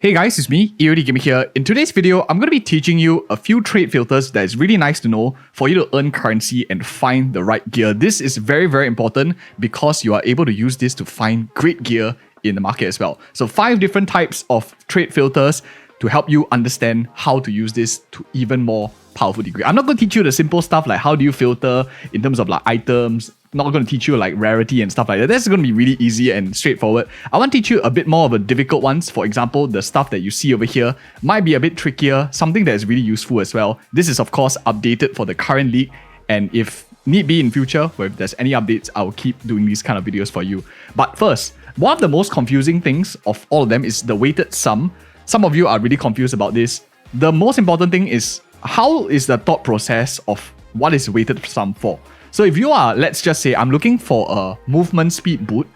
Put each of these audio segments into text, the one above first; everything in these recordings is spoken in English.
Hey guys, it's me, EODGamer here. In today's video, I'm going to be teaching you a few trade filters that is really nice to know for you to earn currency and find the right gear. This is very, very important because you are able to use this to find great gear in the market as well. So 5 different types of trade filters to help you understand how to use this to even more powerful degree. I'm not going to teach you the simple stuff like how do you filter in terms of like items, not going to teach you like rarity and stuff like that. That's going to be really easy and straightforward. I want to teach you a bit more of a difficult ones. For example, the stuff that you see over here might be a bit trickier, something that is really useful as well. This is of course updated for the current league, and if need be in future, or if there's any updates, I will keep doing these kind of videos for you. But first, one of the most confusing things of all of them is the weighted sum. Some of you are really confused about this. The most important thing is how is the thought process of what is weighted sum for? So if you are, let's just say I'm looking for a movement speed boot,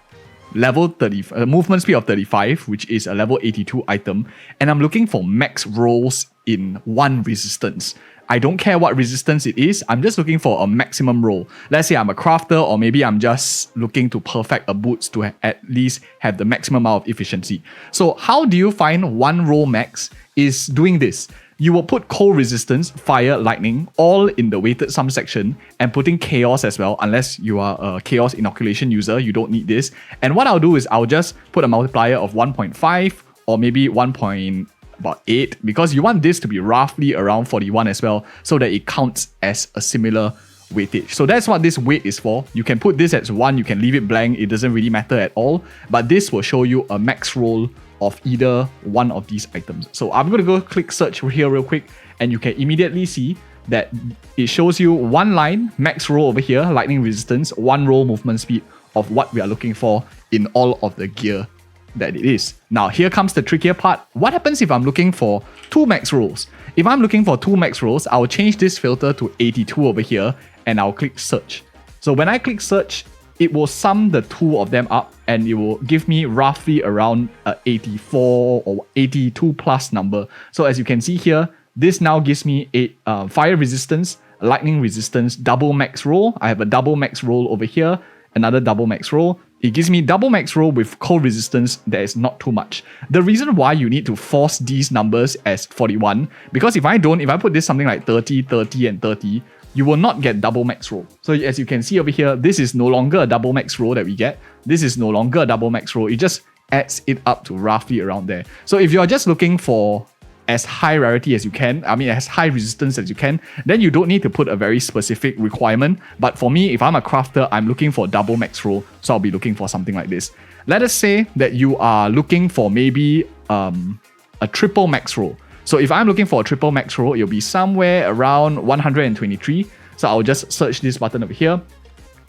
level 30, movement speed of 35, which is a level 82 item, and I'm looking for max rolls in one resistance. I don't care what resistance it is, I'm just looking for a maximum roll. Let's say I'm a crafter, or maybe I'm just looking to perfect a boots to at least have the maximum amount of efficiency. So how do you find one roll max? Is doing this. You will put cold resistance, fire, lightning, all in the weighted sum section, and putting chaos as well. Unless you are a chaos inoculation user, you don't need this. And what I'll do is I'll just put a multiplier of 1.5 or maybe 1.8, because you want this to be roughly around 41 as well, so that it counts as a similar weightage. So that's what this weight is for. You can put this as 1, you can leave it blank, it doesn't really matter at all. But this will show you a max roll of either one of these items. So I'm going to go click search here real quick, and you can immediately see that it shows you one line, max roll over here, lightning resistance, 1 roll movement speed of what we are looking for in all of the gear that it is. Now here comes the trickier part. What happens if I'm looking for 2 max rolls? If I'm looking for 2 max rolls, I'll change this filter to 82 over here, and I'll click search. So when I click search, it will sum the 2 of them up, and it will give me roughly around 84 or 82 plus number. So as you can see here, this now gives me a fire resistance, lightning resistance, double max roll. I have a double max roll over here, another double max roll. It gives me double max roll with cold resistance that is not too much. The reason why you need to force these numbers as 41, because if I put this something like 30, 30 and 30, you will not get double max roll. So as you can see over here, this is no longer a double max roll that we get. This is no longer a double max roll. It just adds it up to roughly around there. So if you're just looking for as high rarity as you can, as high resistance as you can, then you don't need to put a very specific requirement. But for me, if I'm a crafter, I'm looking for double max roll, so I'll be looking for something like this. Let us say that you are looking for maybe a triple max roll. So if I'm looking for a triple max roll, it'll be somewhere around 123. So I'll just search this button over here.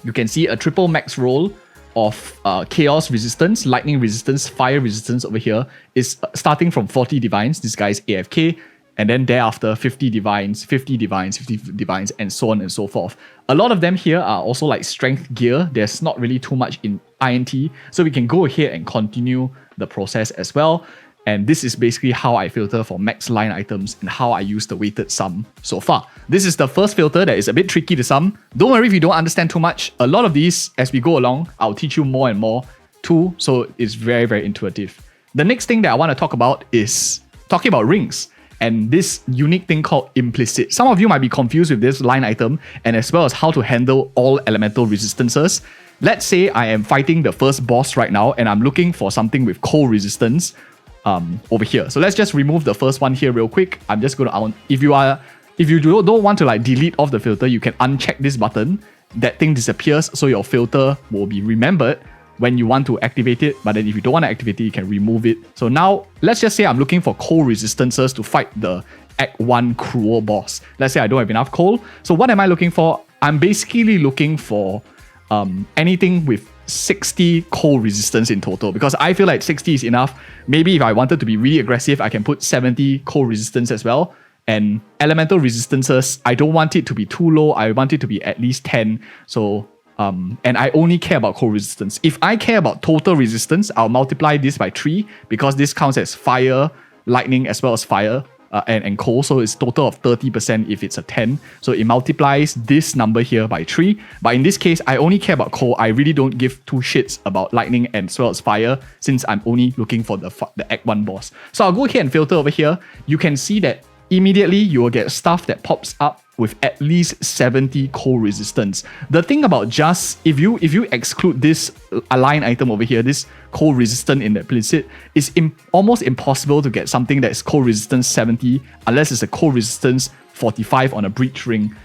You can see a triple max roll of chaos resistance, lightning resistance, fire resistance over here is starting from 40 divines. This guy's AFK. And then thereafter 50 divines, 50 divines, 50 divines, and so on and so forth. A lot of them here are also like strength gear. There's not really too much in INT. So we can go ahead and continue the process as well. And this is basically how I filter for max line items and how I use the weighted sum so far. This is the first filter that is a bit tricky to sum. Don't worry if you don't understand too much. A lot of these, as we go along, I'll teach you more and more too. So it's very, very intuitive. The next thing that I want to talk about is talking about rings and this unique thing called Implicit. Some of you might be confused with this line item, and as well as how to handle all elemental resistances. Let's say I am fighting the first boss right now and I'm looking for something with cold resistance over here. So let's just remove the first one here real quick. I'm just going to, if you don't want to like delete off the filter, you can uncheck this button. That thing disappears, so your filter will be remembered when you want to activate it. But then if you don't want to activate it, you can remove it. So now let's just say I'm looking for cold resistances to fight the Act 1 cruel boss. Let's say I don't have enough coal. So what am I looking for? I'm basically looking for anything with 60 cold resistance in total, because I feel like 60 is enough. Maybe if I wanted to be really aggressive, I can put 70 cold resistance as well. And elemental resistances, I don't want it to be too low. I want it to be at least 10. So and I only care about cold resistance. If I care about total resistance, I'll multiply this by 3, because this counts as fire, lightning, as well as fire. and coal, so it's total of 30% if it's a 10. So it multiplies this number here by 3. But in this case, I only care about coal. I really don't give two shits about lightning and as well as fire, since I'm only looking for the Act 1 boss. So I'll go here and filter over here. You can see that immediately you will get stuff that pops up with at least 70 coal resistance. The thing about just, if you exclude this align item over here, this coal resistant in the Implicit, it's almost impossible to get something that's coal resistance 70 unless it's a coal resistance 45 on a breach ring.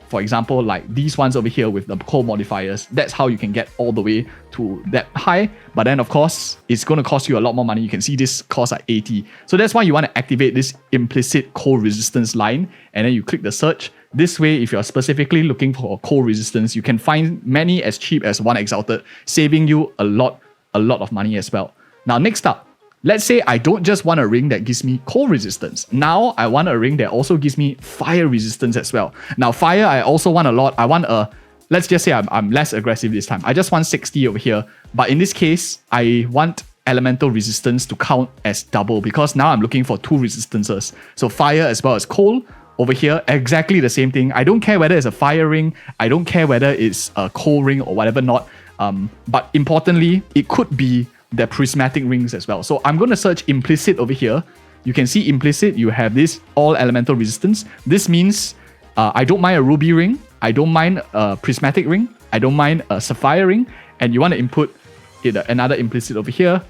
For example, like these ones over here with the coal modifiers, that's how you can get all the way to that high. But then of course, it's going to cost you a lot more money. You can see this costs like 80. So that's why you want to activate this implicit coal resistance line, and then you click the search. This way, if you're specifically looking for coal resistance, you can find many as cheap as 1 Exalted, saving you a lot of money as well. Now, next up, let's say I don't just want a ring that gives me coal resistance. Now I want a ring that also gives me fire resistance as well. Now fire, I also want a lot. I want a, let's just say I'm less aggressive this time. I just want 60 over here. But in this case, I want elemental resistance to count as double because now I'm looking for 2 resistances. So fire as well as coal. Over here, exactly the same thing. I don't care whether it's a fire ring. I don't care whether it's a coal ring or whatever not. But importantly, it could be the prismatic rings as well. So I'm going to search implicit over here. You can see implicit, you have this all elemental resistance. This means I don't mind a ruby ring. I don't mind a prismatic ring. I don't mind a sapphire ring. And you want to input another implicit over here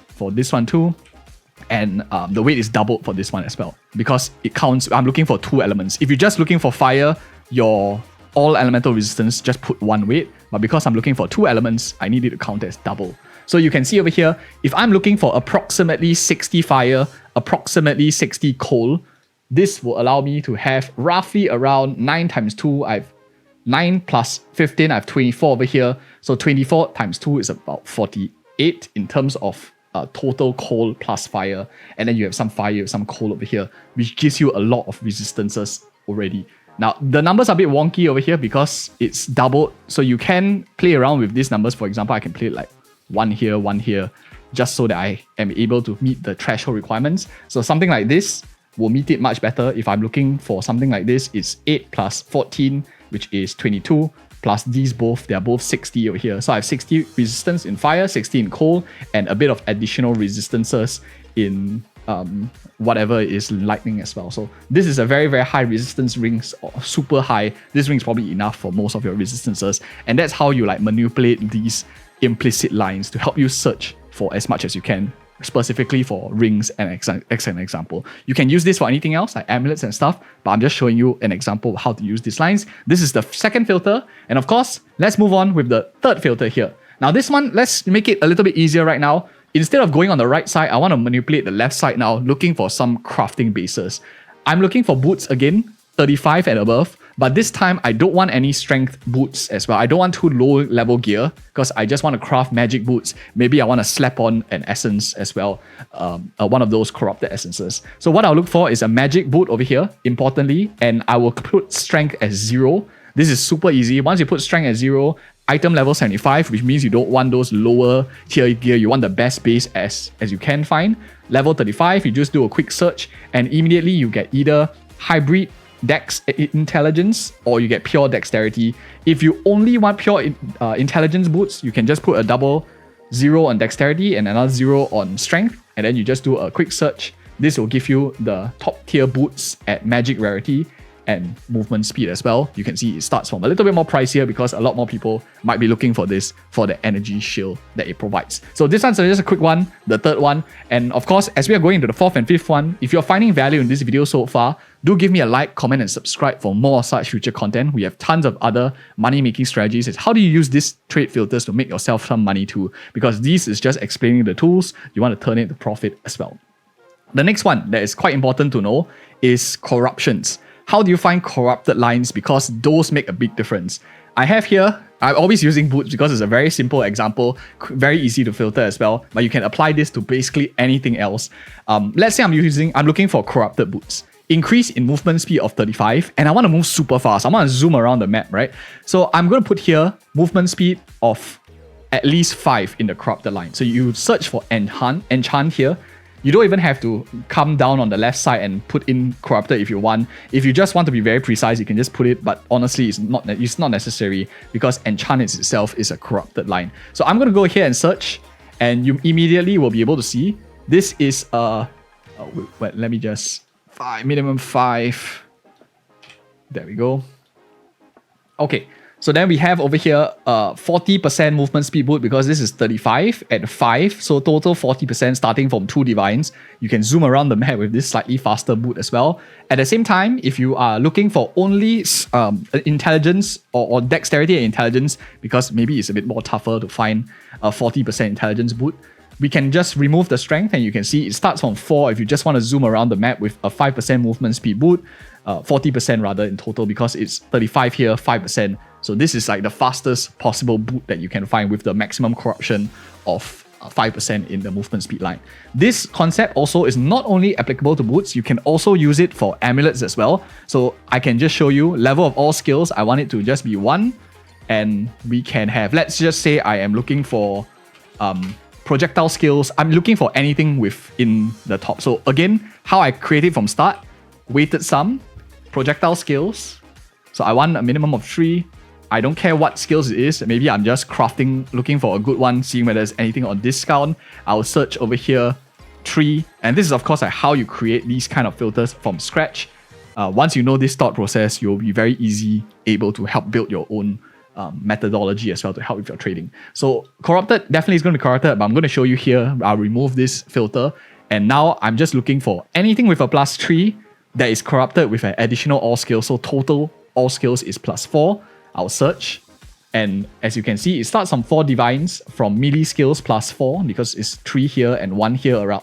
for this one too. And the weight is doubled for this one as well because it counts. I'm looking for 2 elements. If you're just looking for fire, your all elemental resistance, just put 1 weight. But because I'm looking for 2 elements, I need it to count as double. So you can see over here, if I'm looking for approximately 60 fire, approximately 60 coal, this will allow me to have roughly around 9 times 2. I have 9 plus 15, I have 24 over here. So 24 times 2 is about 48 in terms of total coal plus fire. And then you have some fire, you have some coal over here, which gives you a lot of resistances already. Now, the numbers are a bit wonky over here because it's doubled. So you can play around with these numbers. For example, I can play it like 1 here, just so that I am able to meet the threshold requirements. So something like this will meet it much better. If I'm looking for something like this, it's 8 plus 14, which is 22, plus these both, they're both 60 over here. So I have 60 resistance in fire, 60 in coal, and a bit of additional resistances in whatever is lightning as well. So this is a very, very high resistance rings, or super high. This ring is probably enough for most of your resistances. And that's how you like manipulate these implicit lines to help you search for as much as you can, specifically for rings and as an example. You can use this for anything else like amulets and stuff, but I'm just showing you an example of how to use these lines. This is the second filter. And of course, let's move on with the third filter here. Now this one, let's make it a little bit easier right now. Instead of going on the right side, I want to manipulate the left side now, looking for some crafting bases. I'm looking for boots again, 35 and above, but this time I don't want any strength boots as well. I don't want too low level gear because I just want to craft magic boots. Maybe I want to slap on an essence as well, one of those corrupted essences. So what I'll look for is a magic boot over here, importantly, and I will put strength as 0. This is super easy. Once you put strength at 0, item level 75, which means you don't want those lower tier gear. You want the best base as you can find. Level 35, you just do a quick search and immediately you get either hybrid dex intelligence or you get pure dexterity. If you only want pure intelligence boots, you can just put a double 0 on dexterity and another 0 on strength, and then you just do a quick search. This will give you the top tier boots at magic rarity and movement speed as well. You can see it starts from a little bit more pricier because a lot more people might be looking for this for the energy shield that it provides. So this one's just a quick one, the third one. And of course, as we are going into the fourth and fifth one, if you're finding value in this video so far, do give me a like, comment, and subscribe for more such future content. We have tons of other money-making strategies. It's how do you use these trade filters to make yourself some money too? Because this is just explaining the tools. You want to turn it into profit as well. The next one that is quite important to know is corruptions. How do you find corrupted lines? Because those make a big difference. I have here, I'm always using boots because it's a very simple example, very easy to filter as well, but you can apply this to basically anything else. Let's say I'm looking for corrupted boots. Increase in movement speed of 35, and I want to move super fast. I want to zoom around the map, right? So I'm going to put here movement speed of at least 5 in the corrupted line. So you search for enchant here, You don't even have to come down on the left side and put in corrupted if you want. If you just want to be very precise, you can just put it, but honestly, it's not necessary because enchant itself is a corrupted line. So I'm going to go here and search, and you immediately will be able to see this is wait, let me just minimum 5. There we go. Okay. So then we have over here 40% movement speed boot because this is 35 at 5. So total 40% starting from 2 divines. You can zoom around the map with this slightly faster boot as well. At the same time, if you are looking for only intelligence or dexterity and intelligence, because maybe it's a bit more tougher to find a 40% intelligence boot, we can just remove the strength and you can see it starts from 4 if you just want to zoom around the map with a 5% movement speed boot. 40% rather in total because it's 35 here, 5%. So this is like the fastest possible boot that you can find with the maximum corruption of 5% in the movement speed line. This concept also is not only applicable to boots, you can also use it for amulets as well. So I can just show you level of all skills. I want it to just be 1 and we can have, let's just say I am looking for projectile skills. I'm looking for anything within the top. So again, how I create it from start, weighted sum, projectile skills. So I want a minimum of 3. I don't care what skills it is. Maybe I'm just crafting, looking for a good one, seeing whether there's anything on discount. I'll search over here, 3. And this is of course like how you create these kind of filters from scratch. Once you know this thought process, you'll be very easy able to help build your own methodology as well to help with your trading. So corrupted definitely is going to be corrupted, but I'm going to show you here. I'll remove this filter. And now I'm just looking for anything with a +3 that is corrupted with an additional all skills. So total all skills is +4. I'll search. And as you can see, it starts on 4 divines from melee skills +4 because it's 3 here and 1 here around,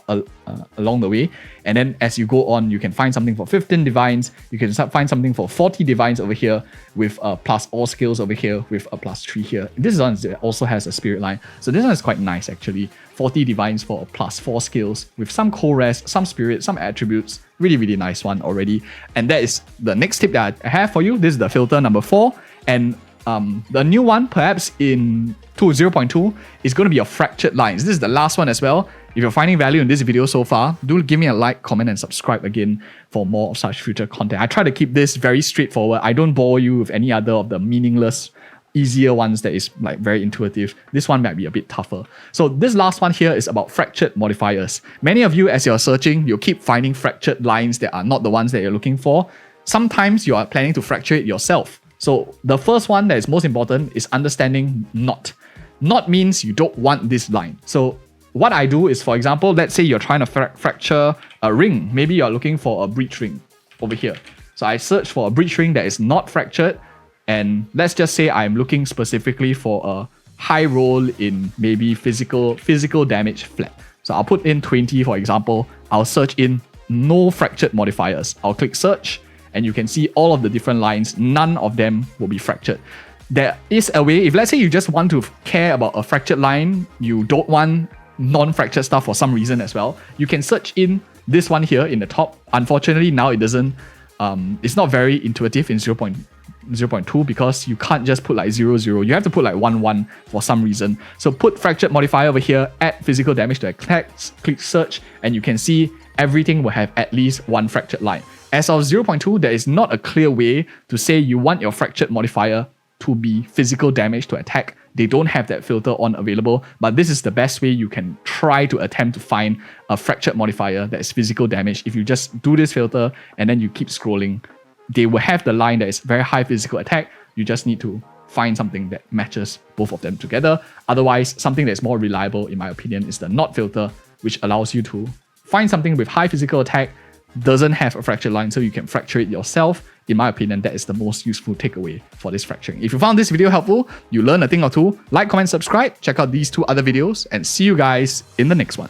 along the way. And then as you go on, you can find something for 15 divines. You can find something for 40 divines over here with plus all skills over here with a +3 here. This one also has a spirit line. So this one is quite nice actually. 40 divines for a +4 skills with some co-res, some spirit, some attributes. Really, really nice one already. And that is the next tip that I have for you. This is the filter number 4. And the new one, perhaps in 0.2, is going to be a fractured lines. This is the last one as well. If you're finding value in this video so far, do give me a like, comment, and subscribe again for more of such future content. I try to keep this very straightforward. I don't bore you with any other of the meaningless, easier ones that is like very intuitive. This one might be a bit tougher. So this last one here is about fractured modifiers. Many of you, as you're searching, you'll keep finding fractured lines that are not the ones that you're looking for. Sometimes you are planning to fracture it yourself. So the first one that is most important is understanding not. Not means you don't want this line. So what I do is, for example, let's say you're trying to fracture a ring. Maybe you're looking for a breach ring over here. So I search for a breach ring that is not fractured. And let's just say I'm looking specifically for a high roll in maybe physical damage flat. So I'll put in 20, for example. I'll search in no fractured modifiers. I'll click search. And you can see all of the different lines, none of them will be fractured. There is a way, if let's say you just want to care about a fractured line, you don't want non-fractured stuff for some reason as well, you can search in this one here in the top. Unfortunately, now it doesn't, it's not very intuitive in 0.2 because you can't just put like 0, 0. You have to put like 1, 1 for some reason. So put fractured modifier over here, add physical damage to attacks, click search, and you can see everything will have at least 1 fractured line. As of 0.2, there is not a clear way to say you want your fractured modifier to be physical damage to attack. They don't have that filter on available, but this is the best way you can try to attempt to find a fractured modifier that is physical damage. If you just do this filter and then you keep scrolling, they will have the line that is very high physical attack. You just need to find something that matches both of them together. Otherwise, something that's more reliable, in my opinion, is the not filter, which allows you to find something with high physical attack, doesn't have a fractured line, so you can fracture it yourself. In my opinion, that is the most useful takeaway for this fracturing. If you found this video helpful, you learned a thing or two, like, comment, subscribe, check out these 2 other videos, and see you guys in the next one.